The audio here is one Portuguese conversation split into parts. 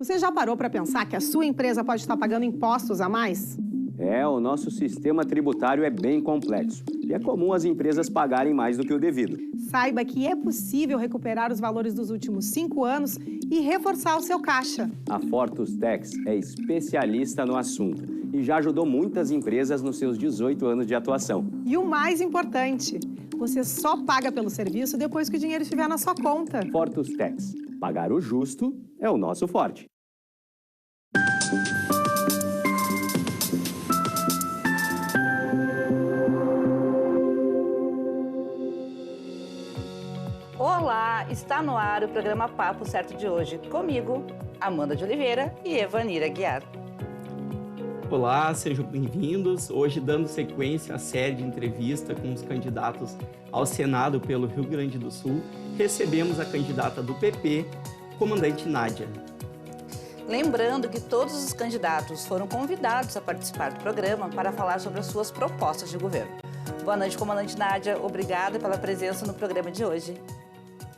Você já parou para pensar que a sua empresa pode estar pagando impostos a mais? O nosso sistema tributário é bem complexo e é comum as empresas pagarem mais do que o devido. Saiba que é possível recuperar os valores dos últimos 5 anos e reforçar o seu caixa. A Fortus Tax é especialista no assunto e já ajudou muitas empresas nos seus 18 anos de atuação. E o mais importante, você só paga pelo serviço depois que o dinheiro estiver na sua conta. Fortus Tax. Pagar o justo é o nosso forte. Olá, está no ar o programa Papo Certo de hoje, comigo, Amanda de Oliveira e Evanira Guiar. Olá, sejam bem-vindos. Hoje, dando sequência à série de entrevista com os candidatos ao Senado pelo Rio Grande do Sul, recebemos a candidata do PP, comandante Nádia. Lembrando que todos os candidatos foram convidados a participar do programa para falar sobre as suas propostas de governo. Boa noite, comandante Nádia. Obrigada pela presença no programa de hoje.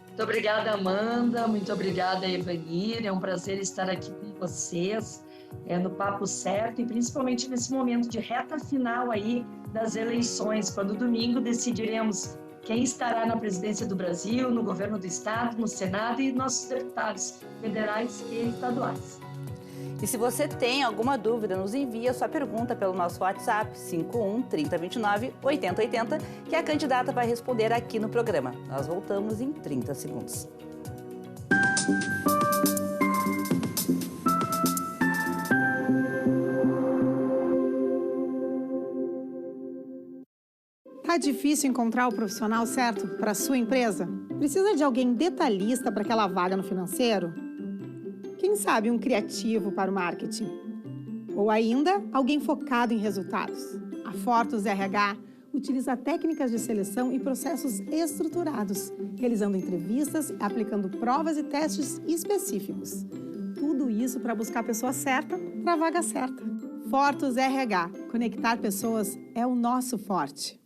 Muito obrigada, Amanda. Muito obrigada, Evanira. É um prazer estar aqui com vocês no Papo Certo e principalmente nesse momento de reta final aí das eleições, quando domingo decidiremos quem estará na presidência do Brasil, no governo do Estado, no Senado e nossos deputados federais e estaduais. E se você tem alguma dúvida, nos envie a sua pergunta pelo nosso WhatsApp 51 3029 8080, que a candidata vai responder aqui no programa. Nós voltamos em 30 segundos. Tá difícil encontrar o profissional certo para a sua empresa? Precisa de alguém detalhista para aquela vaga no financeiro? Quem sabe um criativo para o marketing? Ou ainda, alguém focado em resultados? A Fortus RH utiliza técnicas de seleção e processos estruturados, realizando entrevistas, aplicando provas e testes específicos. Tudo isso para buscar a pessoa certa para a vaga certa. Fortus RH. Conectar pessoas é o nosso forte.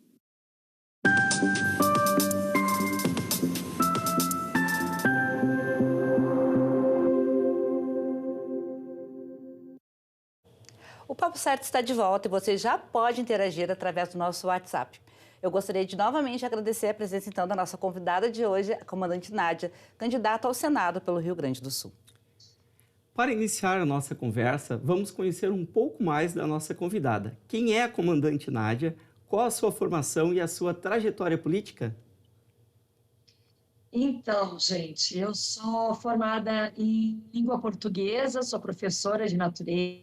O Papo Certo está de volta e você já pode interagir através do nosso WhatsApp. Eu gostaria de novamente agradecer a presença então da nossa convidada de hoje, a comandante Nádia, candidata ao Senado pelo Rio Grande do Sul. Para iniciar a nossa conversa, vamos conhecer um pouco mais da nossa convidada. Quem é a comandante Nádia? Qual a sua formação e a sua trajetória política? Então, gente, eu sou formada em língua portuguesa, sou professora de natureza,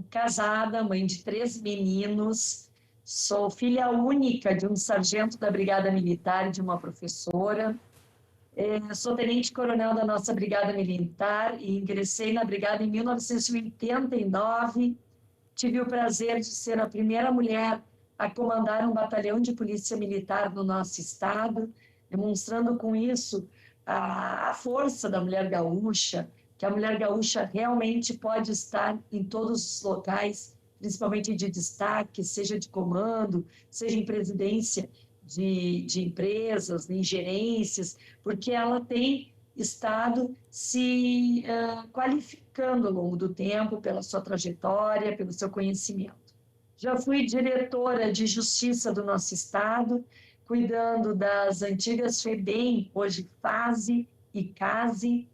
casada, mãe de 3 meninos, sou filha única de um sargento da Brigada Militar e de uma professora. Sou tenente-coronel da nossa Brigada Militar e ingressei na Brigada em 1989. Tive o prazer de ser a primeira mulher a comandar um batalhão de polícia militar no nosso estado, demonstrando com isso a força da mulher gaúcha, que a mulher gaúcha realmente pode estar em todos os locais, principalmente de destaque, seja de comando, seja em presidência de empresas, em gerências, porque ela tem estado se qualificando ao longo do tempo pela sua trajetória, pelo seu conhecimento. Já fui diretora de Justiça do nosso estado, cuidando das antigas FEBEM, hoje FASE e CASE.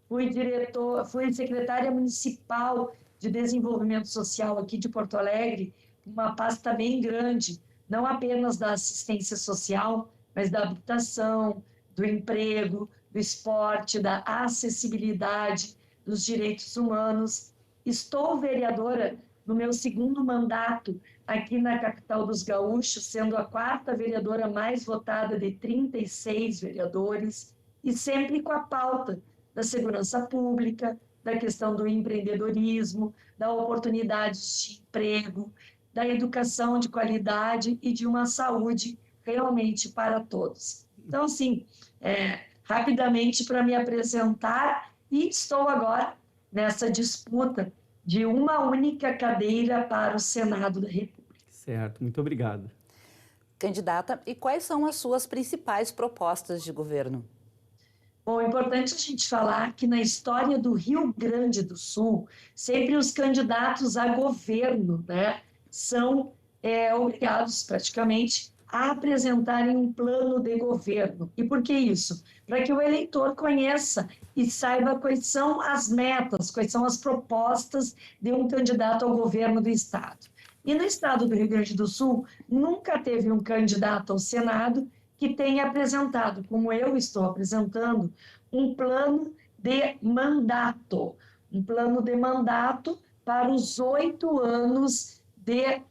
Fui secretária municipal de desenvolvimento social aqui de Porto Alegre, uma pasta bem grande, não apenas da assistência social, mas da habitação, do emprego, do esporte, da acessibilidade, dos direitos humanos. Estou vereadora no meu 2º mandato aqui na capital dos gaúchos, sendo a 4ª vereadora mais votada de 36 vereadores, e sempre com a pauta da segurança pública, da questão do empreendedorismo, da oportunidades de emprego, da educação de qualidade e de uma saúde realmente para todos. Então, assim, rapidamente para me apresentar, e estou agora nessa disputa de uma única cadeira para o Senado da República. Certo, muito obrigado. Candidata, e quais são as suas principais propostas de governo? Bom, é importante a gente falar que na história do Rio Grande do Sul, sempre os candidatos a governo, né, são obrigados praticamente a apresentarem um plano de governo. E por que isso? Para que o eleitor conheça e saiba quais são as metas, quais são as propostas de um candidato ao governo do Estado. E no Estado do Rio Grande do Sul, nunca teve um candidato ao Senado que tenha apresentado, como eu estou apresentando, um plano de mandato. Um plano de mandato para os 8 anos de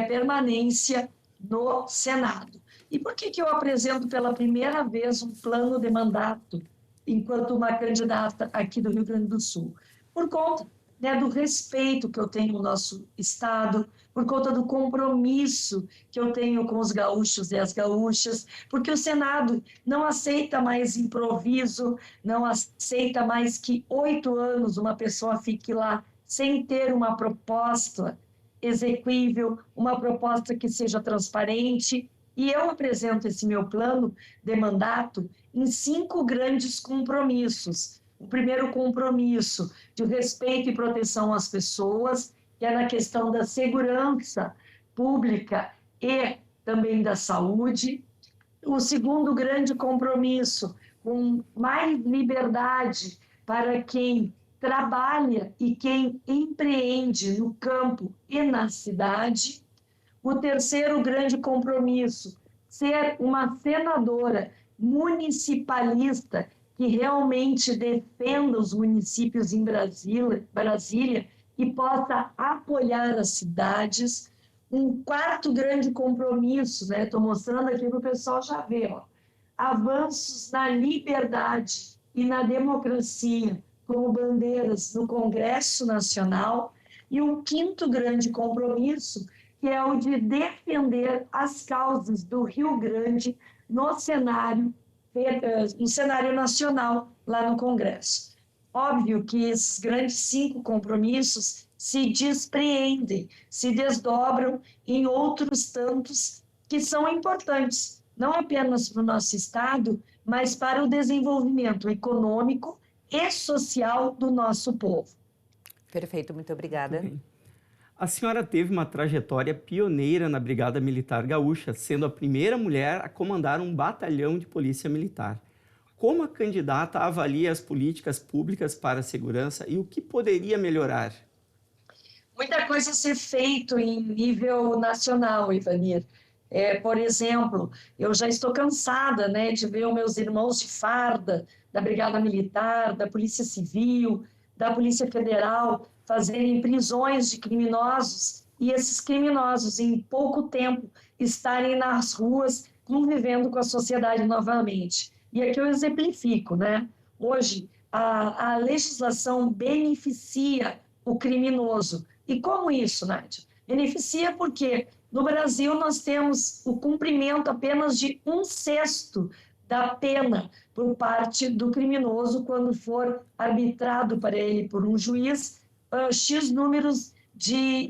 permanência no Senado. E por que eu apresento pela primeira vez um plano de mandato enquanto uma candidata aqui do Rio Grande do Sul? Por conta, né, do respeito que eu tenho no nosso Estado, por conta do compromisso que eu tenho com os gaúchos e as gaúchas, porque o Senado não aceita mais improviso, não aceita mais que 8 anos uma pessoa fique lá sem ter uma proposta exequível, uma proposta que seja transparente. E eu apresento esse meu plano de mandato em 5 grandes compromissos. O primeiro compromisso de respeito e proteção às pessoas, que é na questão da segurança pública e também da saúde. O segundo grande compromisso, com mais liberdade para quem trabalha e quem empreende no campo e na cidade. O terceiro grande compromisso, ser uma senadora municipalista que realmente defenda os municípios em Brasília e possa apoiar as cidades. Um quarto grande compromisso, né? Estou mostrando aqui para o pessoal já ver, ó, avanços na liberdade e na democracia como bandeiras no Congresso Nacional. E um quinto grande compromisso, que é o de defender as causas do Rio Grande no cenário nacional, lá no Congresso. Óbvio que esses grandes 5 compromissos se despreendem, se desdobram em outros tantos que são importantes, não apenas para o nosso Estado, mas para o desenvolvimento econômico e social do nosso povo. Perfeito, muito obrigada. A senhora teve uma trajetória pioneira na Brigada Militar Gaúcha, sendo a primeira mulher a comandar um batalhão de polícia militar. Como a candidata avalia as políticas públicas para a segurança e o que poderia melhorar? Muita coisa a ser feito em nível nacional, Ivanir. Por exemplo, eu já estou cansada, né, de ver os meus irmãos de farda, da Brigada Militar, da Polícia Civil, da Polícia Federal, fazerem prisões de criminosos e esses criminosos, em pouco tempo, estarem nas ruas convivendo com a sociedade novamente. E aqui eu exemplifico, né? Hoje, a legislação beneficia o criminoso. E como isso, Nádia? Beneficia porque no Brasil nós temos o cumprimento apenas de 1/6 da pena por parte do criminoso quando for arbitrado para ele por um juiz X números de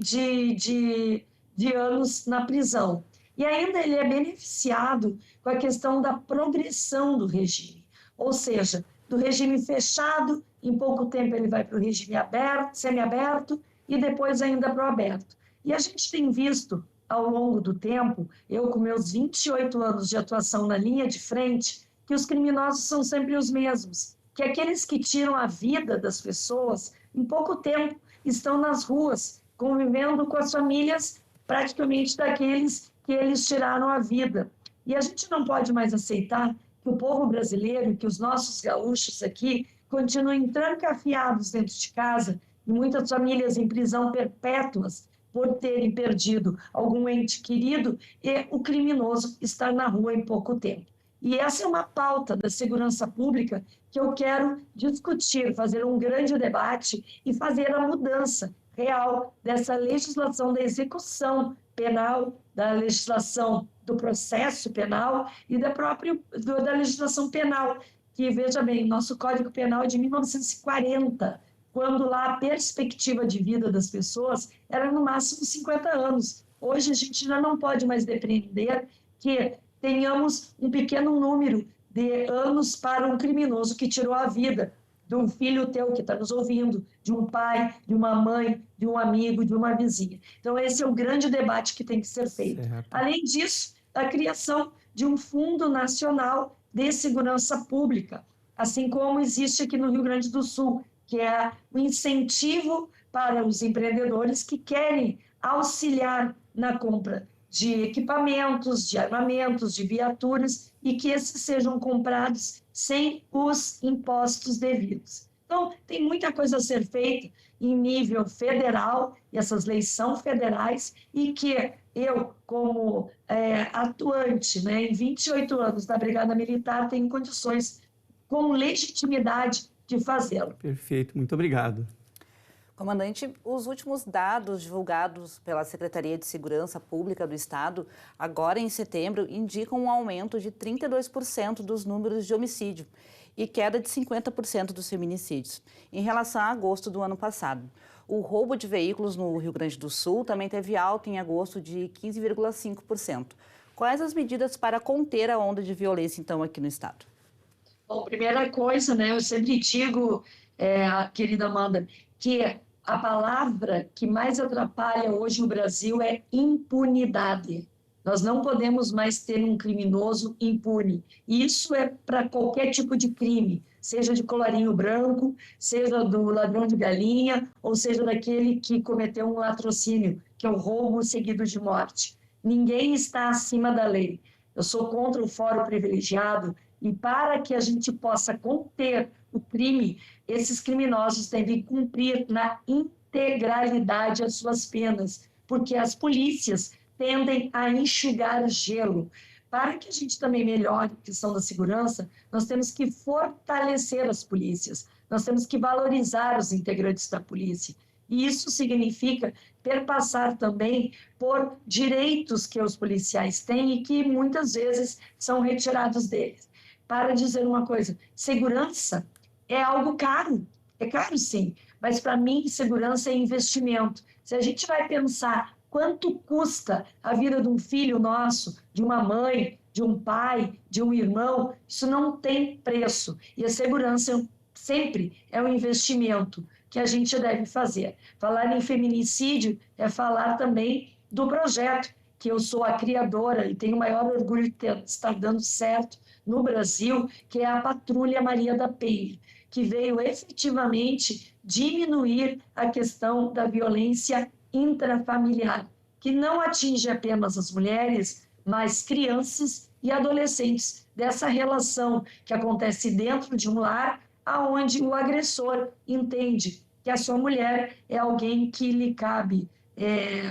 anos na prisão. E ainda ele é beneficiado com a questão da progressão do regime, ou seja, do regime fechado, em pouco tempo ele vai para o regime aberto, semiaberto e depois ainda para o aberto. E a gente tem visto ao longo do tempo, eu com meus 28 anos de atuação na linha de frente, que os criminosos são sempre os mesmos, que aqueles que tiram a vida das pessoas, em pouco tempo, estão nas ruas, convivendo com as famílias praticamente daqueles que eles tiraram a vida. E a gente não pode mais aceitar que o povo brasileiro, que os nossos gaúchos aqui, continuem trancafiados dentro de casa, e muitas famílias em prisão perpétuas, por terem perdido algum ente querido, e o criminoso estar na rua em pouco tempo. E essa é uma pauta da segurança pública que eu quero discutir, fazer um grande debate e fazer a mudança real dessa legislação da execução penal, da legislação do processo penal e da legislação penal, que, veja bem, nosso Código Penal é de 1940, quando lá a perspectiva de vida das pessoas era no máximo 50 anos. Hoje a gente já não pode mais depreender que tenhamos um pequeno número de anos para um criminoso que tirou a vida de um filho teu que está nos ouvindo, de um pai, de uma mãe, de um amigo, de uma vizinha. Então, esse é o grande debate que tem que ser feito. Certo. Além disso, a criação de um Fundo Nacional de Segurança Pública, assim como existe aqui no Rio Grande do Sul, que é o incentivo para os empreendedores que querem auxiliar na compra de equipamentos, de armamentos, de viaturas, e que esses sejam comprados sem os impostos devidos. Então, tem muita coisa a ser feita em nível federal, e essas leis são federais, e que eu, como atuante, né, em 28 anos da Brigada Militar, tenho condições com legitimidade de fazê-lo. Perfeito, muito obrigado. Comandante, os últimos dados divulgados pela Secretaria de Segurança Pública do Estado, agora em setembro, indicam um aumento de 32% dos números de homicídio e queda de 50% dos feminicídios, em relação a agosto do ano passado. O roubo de veículos no Rio Grande do Sul também teve alta em agosto de 15,5%. Quais as medidas para conter a onda de violência, então, aqui no Estado? Bom, primeira coisa, né, eu sempre digo, querida Amanda, que a palavra que mais atrapalha hoje no Brasil é impunidade. Nós não podemos mais ter um criminoso impune. Isso é para qualquer tipo de crime, seja de colarinho branco, seja do ladrão de galinha, ou seja daquele que cometeu um latrocínio, que é o roubo seguido de morte. Ninguém está acima da lei. Eu sou contra o fórum privilegiado, e para que a gente possa conter o crime, esses criminosos devem cumprir na integralidade as suas penas, porque as polícias tendem a enxugar gelo. Para que a gente também melhore a questão da segurança, nós temos que fortalecer as polícias, nós temos que valorizar os integrantes da polícia. E isso significa perpassar também por direitos que os policiais têm e que muitas vezes são retirados deles. Para dizer uma coisa, segurança é algo caro, é caro sim, mas para mim segurança é investimento. Se a gente vai pensar quanto custa a vida de um filho nosso, de uma mãe, de um pai, de um irmão, isso não tem preço. E a segurança sempre é um investimento que a gente deve fazer. Falar em feminicídio é falar também do projeto, que eu sou a criadora e tenho o maior orgulho de estar dando certo no Brasil, que é a Patrulha Maria da Penha, que veio efetivamente diminuir a questão da violência intrafamiliar, que não atinge apenas as mulheres, mas crianças e adolescentes, dessa relação que acontece dentro de um lar, aonde o agressor entende que a sua mulher é alguém que lhe cabe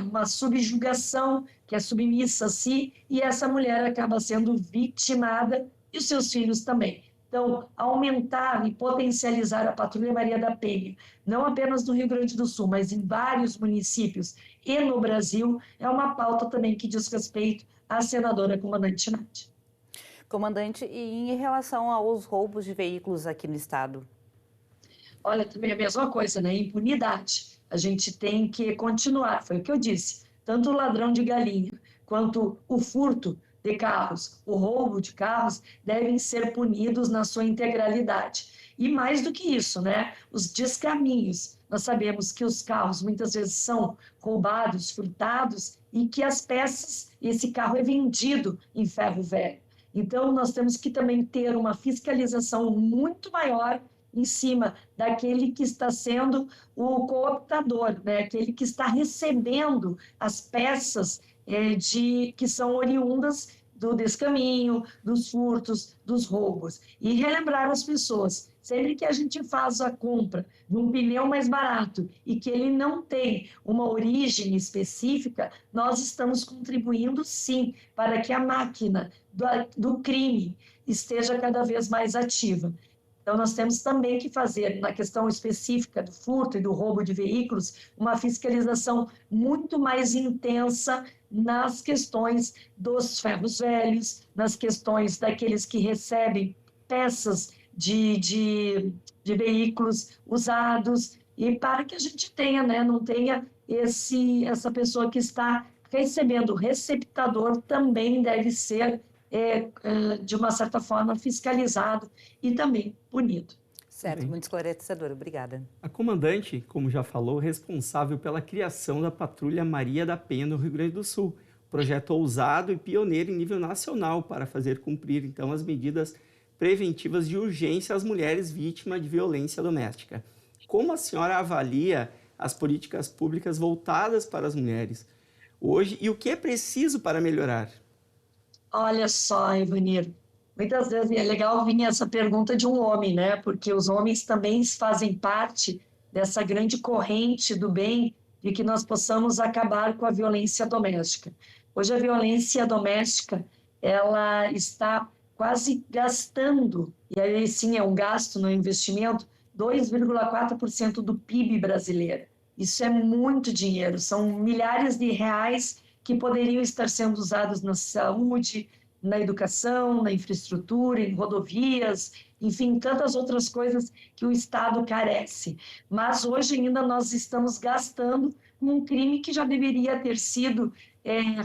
uma subjugação, que é submissa a si, e essa mulher acaba sendo vitimada e os seus filhos também. Então, aumentar e potencializar a Patrulha Maria da Penha, não apenas no Rio Grande do Sul, mas em vários municípios e no Brasil, é uma pauta também que diz respeito à senadora comandante Nádia. Comandante, e em relação aos roubos de veículos aqui no Estado? Olha, também a mesma coisa, né? Impunidade. A gente tem que continuar, foi o que eu disse, tanto o ladrão de galinha quanto o furto de carros, o roubo de carros, devem ser punidos na sua integralidade. E mais do que isso, né? Os descaminhos. Nós sabemos que os carros muitas vezes são roubados, furtados, e que as peças, esse carro é vendido em ferro velho. Então, nós temos que também ter uma fiscalização muito maior em cima daquele que está sendo o cooptador, né? Aquele que está recebendo as peças que são oriundas do descaminho, dos furtos, dos roubos. E relembrar as pessoas, sempre que a gente faz a compra de um pneu mais barato e que ele não tem uma origem específica, nós estamos contribuindo sim para que a máquina do crime esteja cada vez mais ativa. Então, nós temos também que fazer, na questão específica do furto e do roubo de veículos, uma fiscalização muito mais intensa nas questões dos ferros velhos, nas questões daqueles que recebem peças de veículos usados, e para que a gente tenha, né, não tenha essa pessoa que está recebendo. O receptador também deve ser de uma certa forma, fiscalizado e também punido. Certo, muito esclarecedor, obrigada. A comandante, como já falou, responsável pela criação da Patrulha Maria da Penha no Rio Grande do Sul, projeto ousado e pioneiro em nível nacional para fazer cumprir, então, as medidas preventivas de urgência às mulheres vítimas de violência doméstica. Como a senhora avalia as políticas públicas voltadas para as mulheres hoje e o que é preciso para melhorar? Olha só, Ivanir, muitas vezes é legal vir essa pergunta de um homem, né? Porque os homens também fazem parte dessa grande corrente do bem de que nós possamos acabar com a violência doméstica. Hoje a violência doméstica, ela está quase gastando, e aí sim é um gasto, no investimento, 2,4% do PIB brasileiro. Isso é muito dinheiro, são milhares de reais que poderiam estar sendo usados na saúde, na educação, na infraestrutura, em rodovias, enfim, tantas outras coisas que o Estado carece. Mas hoje ainda nós estamos gastando um crime que já deveria ter sido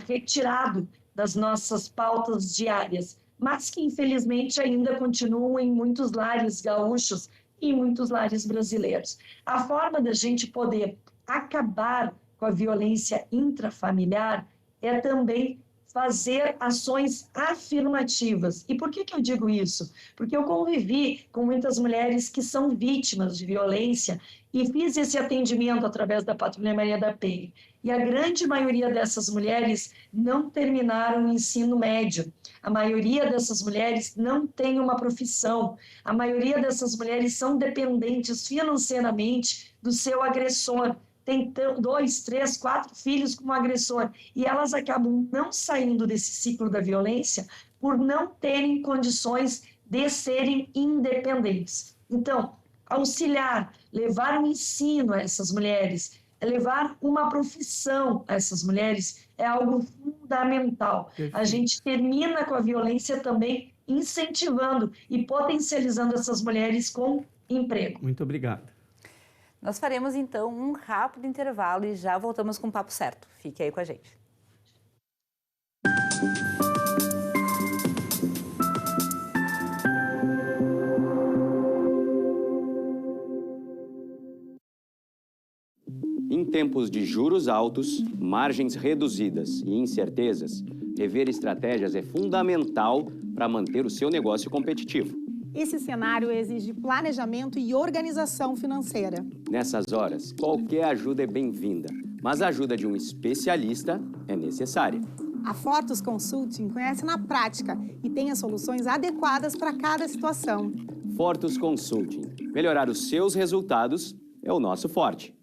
retirado das nossas pautas diárias, mas que infelizmente ainda continuam em muitos lares gaúchos e em muitos lares brasileiros. A forma da gente poder acabar com a violência intrafamiliar é também fazer ações afirmativas. E por que eu digo isso? Porque eu convivi com muitas mulheres que são vítimas de violência e fiz esse atendimento através da Patrulha Maria da Penha. E a grande maioria dessas mulheres não terminaram o ensino médio. A maioria dessas mulheres não tem uma profissão. A maioria dessas mulheres são dependentes financeiramente do seu agressor. Tem 2, 3, 4 filhos com um agressor, e elas acabam não saindo desse ciclo da violência por não terem condições de serem independentes. Então, auxiliar, levar um ensino a essas mulheres, levar uma profissão a essas mulheres é algo fundamental. A gente termina com a violência também incentivando e potencializando essas mulheres com emprego. Muito obrigado. Nós faremos, então, um rápido intervalo e já voltamos com o Papo Certo. Fique aí com a gente. Em tempos de juros altos, margens reduzidas e incertezas, rever estratégias é fundamental para manter o seu negócio competitivo. Esse cenário exige planejamento e organização financeira. Nessas horas, qualquer ajuda é bem-vinda, mas a ajuda de um especialista é necessária. A Fortus Consulting conhece na prática e tem as soluções adequadas para cada situação. Fortus Consulting. Melhorar os seus resultados é o nosso forte.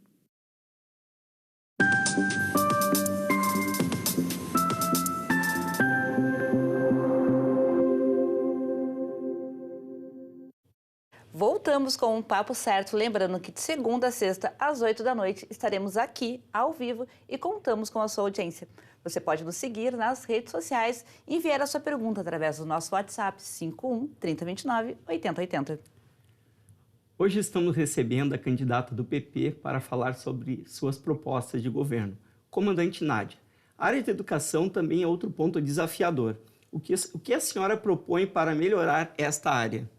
Voltamos com um Papo Certo, lembrando que de segunda a sexta, às 8 da noite, estaremos aqui, ao vivo, e contamos com a sua audiência. Você pode nos seguir nas redes sociais e enviar a sua pergunta através do nosso WhatsApp 51 3029 8080. Hoje estamos recebendo a candidata do PP para falar sobre suas propostas de governo, comandante Nádia. A área de educação também é outro ponto desafiador. O que a senhora propõe para melhorar esta área?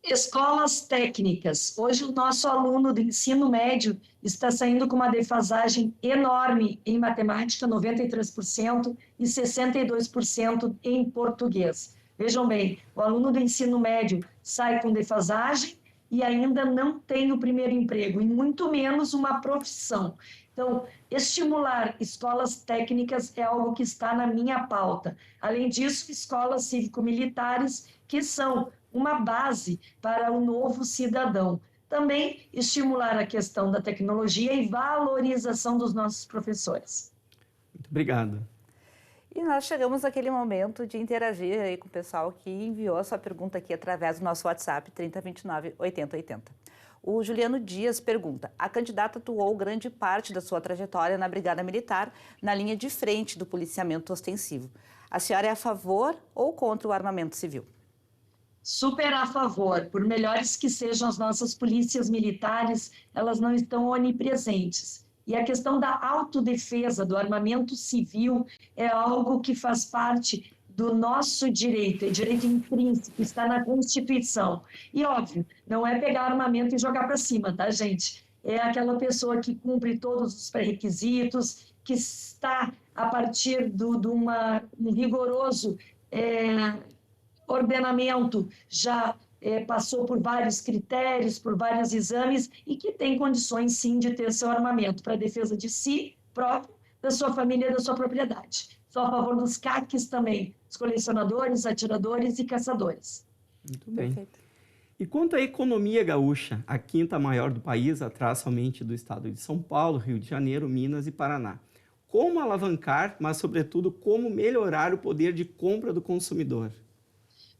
Escolas técnicas. Hoje o nosso aluno do ensino médio está saindo com uma defasagem enorme em matemática, 93%, e 62% em português. Vejam bem, o aluno do ensino médio sai com defasagem e ainda não tem o primeiro emprego, e muito menos uma profissão. Então, estimular escolas técnicas é algo que está na minha pauta. Além disso, escolas cívico-militares, que são uma base para o novo cidadão. Também estimular a questão da tecnologia e valorização dos nossos professores. Muito obrigado. E nós chegamos naquele momento de interagir aí com o pessoal que enviou a sua pergunta aqui através do nosso WhatsApp 3029 8080. O Juliano Dias pergunta: a candidata atuou grande parte da sua trajetória na Brigada Militar, na linha de frente do policiamento ostensivo. A senhora é a favor ou contra o armamento civil? Super a favor. Por melhores que sejam as nossas polícias militares, elas não estão onipresentes. E a questão da autodefesa, do armamento civil, é algo que faz parte do nosso direito, é direito intrínseco, está na Constituição. E, óbvio, não é pegar armamento e jogar para cima, tá, gente? É aquela pessoa que cumpre todos os pré-requisitos, que está a partir de um rigoroso ordenamento, já passou por vários critérios, por vários exames, e que tem condições, sim, de ter seu armamento para defesa de si próprio, da sua família e da sua propriedade. Sou a favor dos CACs também, os colecionadores, atiradores e caçadores. Muito bem. Perfeito. E quanto à economia gaúcha, a quinta maior do país, atrás somente do estado de São Paulo, Rio de Janeiro, Minas e Paraná. Como alavancar, mas, sobretudo, como melhorar o poder de compra do consumidor?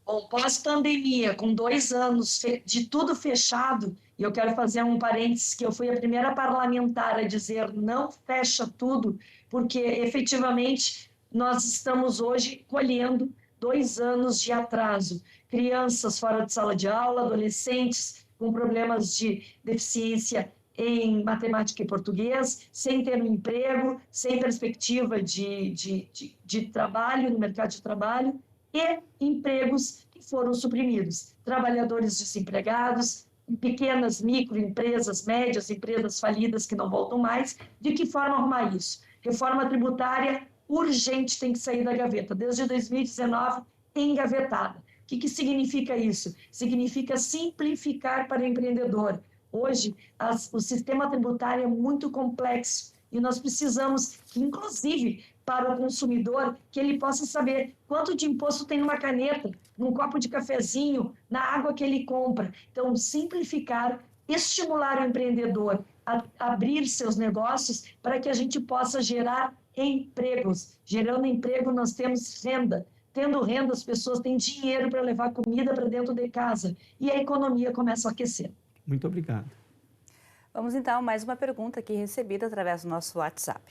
Bom, pós-pandemia, com 2 anos de tudo fechado, e eu quero fazer um parênteses, que eu fui a primeira parlamentar a dizer não fecha tudo, porque efetivamente nós estamos hoje colhendo 2 anos de atraso. Crianças fora de sala de aula, adolescentes com problemas de deficiência em matemática e português, sem ter um emprego, sem perspectiva de trabalho, no mercado de trabalho, e empregos que foram suprimidos. Trabalhadores desempregados, pequenas microempresas, médias empresas falidas que não voltam mais. De que forma arrumar isso? Reforma tributária urgente tem que sair da gaveta. Desde 2019, engavetada. O que significa isso? Significa simplificar para o empreendedor. Hoje, o sistema tributário é muito complexo e nós precisamos que, inclusive, para o consumidor, que ele possa saber quanto de imposto tem numa caneta, num copo de cafezinho, na água que ele compra. Então, simplificar, estimular o empreendedor a abrir seus negócios para que a gente possa gerar empregos. Gerando emprego, nós temos renda. Tendo renda, as pessoas têm dinheiro para levar comida para dentro de casa e a economia começa a aquecer. Muito obrigado. Vamos então a mais uma pergunta aqui recebida através do nosso WhatsApp.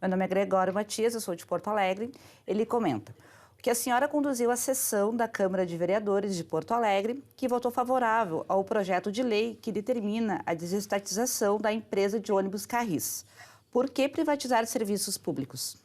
Meu nome é Gregório Matias, eu sou de Porto Alegre. Ele comenta que a senhora conduziu a sessão da Câmara de Vereadores de Porto Alegre, que votou favorável ao projeto de lei que determina a desestatização da empresa de ônibus Carris. Por que privatizar serviços públicos?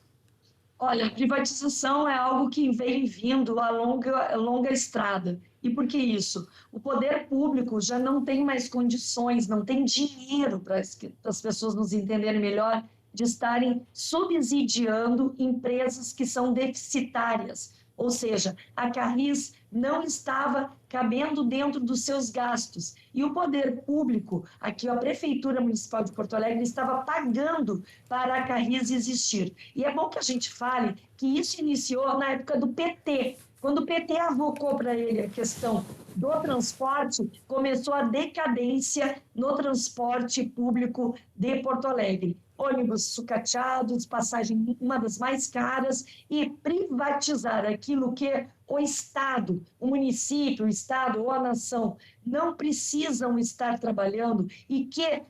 Olha, a privatização é algo que vem vindo a longa estrada. E por que isso? O poder público já não tem mais condições, não tem dinheiro, para as pessoas nos entenderem melhor, de estarem subsidiando empresas que são deficitárias. Ou seja, a Carris não estava cabendo dentro dos seus gastos. E o poder público, aqui a Prefeitura Municipal de Porto Alegre, estava pagando para a Carris existir. E é bom que a gente fale que isso iniciou na época do PT. Quando o PT avocou para ele a questão do transporte, começou a decadência no transporte público de Porto Alegre. Ônibus sucateados, passagem uma das mais caras, e privatizar aquilo que o Estado, o município, o Estado ou a nação não precisam estar trabalhando e que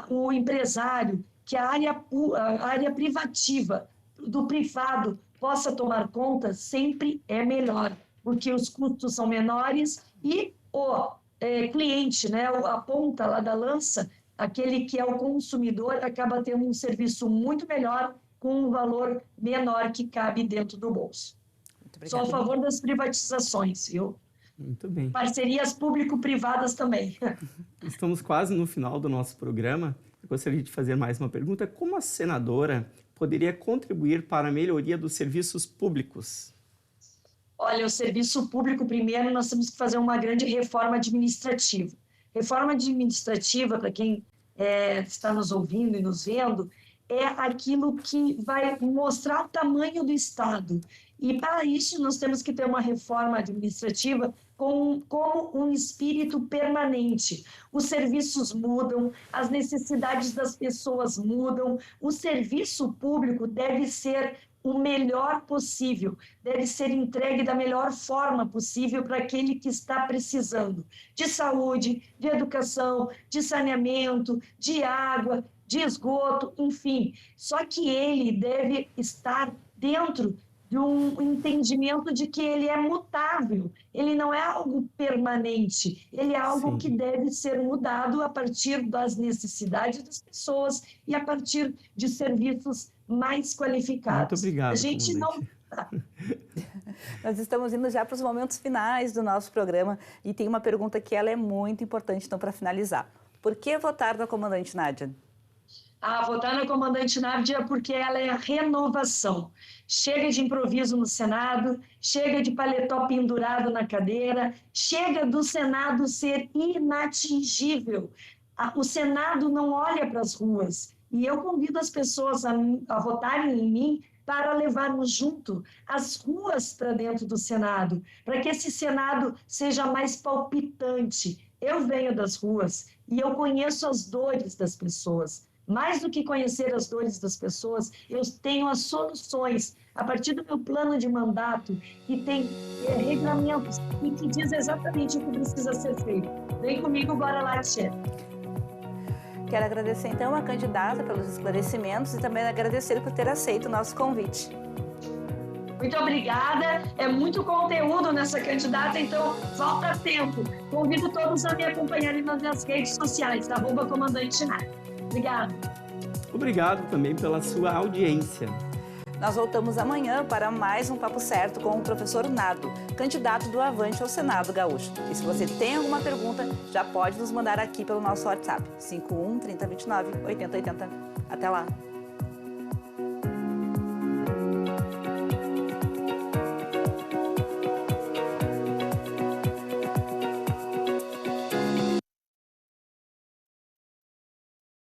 o empresário, que a área privativa do privado possa tomar conta, sempre é melhor, porque os custos são menores e o cliente, né, a ponta lá da lança, aquele que é o consumidor, acaba tendo um serviço muito melhor com um valor menor que cabe dentro do bolso. Sou a favor das privatizações, viu? Muito bem. Parcerias público-privadas também. Estamos quase no final do nosso programa. Eu gostaria de fazer mais uma pergunta. Como a senadora poderia contribuir para a melhoria dos serviços públicos? Olha, o serviço público, primeiro, nós temos que fazer uma grande reforma administrativa. Reforma administrativa, para quem está nos ouvindo e nos vendo, é aquilo que vai mostrar o tamanho do Estado. E, para isso, nós temos que ter uma reforma administrativa como um espírito permanente. Os serviços mudam, as necessidades das pessoas mudam, o serviço público deve ser o melhor possível, deve ser entregue da melhor forma possível para aquele que está precisando de saúde, de educação, de saneamento, de água, de esgoto, enfim. Só que ele deve estar dentro de um entendimento de que ele é mutável, ele não é algo permanente, ele é algo Sim. que deve ser mudado a partir das necessidades das pessoas e a partir de serviços mais qualificados. Muito obrigado, A gente comandante. Nós estamos indo já para os momentos finais do nosso programa e tem uma pergunta que ela é muito importante, então, para finalizar. Por que votar na comandante Nádia? Votar na comandante Nádia porque ela é a renovação. Chega de improviso no Senado, chega de paletó pendurado na cadeira, chega do Senado ser inatingível. O Senado não olha para as ruas. E eu convido as pessoas a votarem em mim para levarmos junto as ruas para dentro do Senado, para que esse Senado seja mais palpitante. Eu venho das ruas e eu conheço as dores das pessoas. Mais do que conhecer as dores das pessoas, eu tenho as soluções a partir do meu plano de mandato, que tem regramentos e que diz exatamente o que precisa ser feito. Vem comigo, bora lá, chefe. Quero agradecer, então, a candidata pelos esclarecimentos e também agradecer por ter aceito o nosso convite. Muito obrigada. É muito conteúdo nessa candidata, então volta a tempo. Convido todos a me acompanharem nas minhas redes sociais, @comandante Nádia. Obrigada. Obrigado também pela sua audiência. Nós voltamos amanhã para mais um Papo Certo com o professor Nado, candidato do Avante ao Senado Gaúcho. E se você tem alguma pergunta, já pode nos mandar aqui pelo nosso WhatsApp, 51 3029 8080. Até lá!